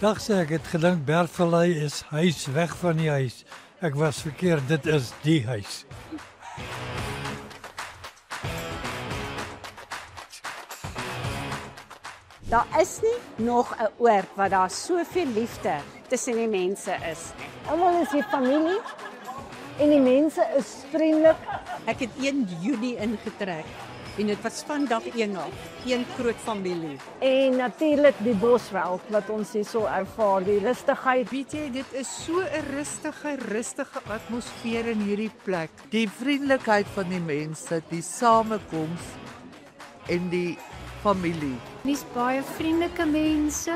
Dag sê ek het gedink Bergvallei is huis weg van die huis. Ek was verkeerd, dit is die huis. Daar is nie nog 'n oord waar daar soveel liefde tussen die mense is. Almal is hier familie en die mense is vriendelik. Ek het 1 Junie ingetrek en dit was van dag 1 af, een groot familie. En natuurlik die bosveld wat ons hier so ervaar, die rustigheid. Weet jy, dit is so 'n rustige atmosfeer in hierdie plek. Die vriendelikheid van die mense, die samekoms en die familie. Dis baie vriendelike mense.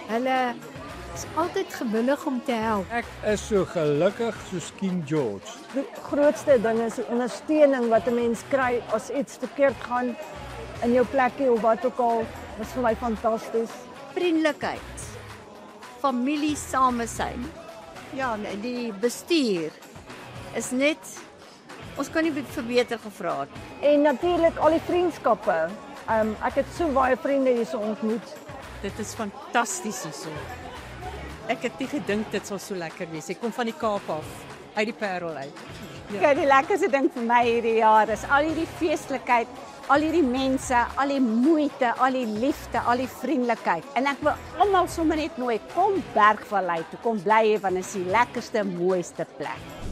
Hulle is altyd gewillig om te help. Ek is so gelukkig soos King George. Die grootste ding is die ondersteuning wat 'n mens kry as iets verkeerd gaan in jou plekkie of wat ook al. Dit is vir my fantasties. Vriendelikheid, familie samesyn. Ja, die bestuur is net, ons kan nie verbeter gevra het. En natuurlik al die vriendskappe. Ek het so baie vriende hier so ontmoet. Dit is fantasties hierso. Ek het nie gedink dit sal so lekker wees. Ek kom van die Kaap af, uit die Parel uit. Kyk, die lekkerste ding vir my hierdie jaar is al hierdie feestelikheid, al hierdie mense, al die moeite, al die liefde, al die vriendelikheid. En ek wil almal sommer net nooi, kom Bergvallei toe, kom bly hier want dit is die lekkerste, mooiste plek.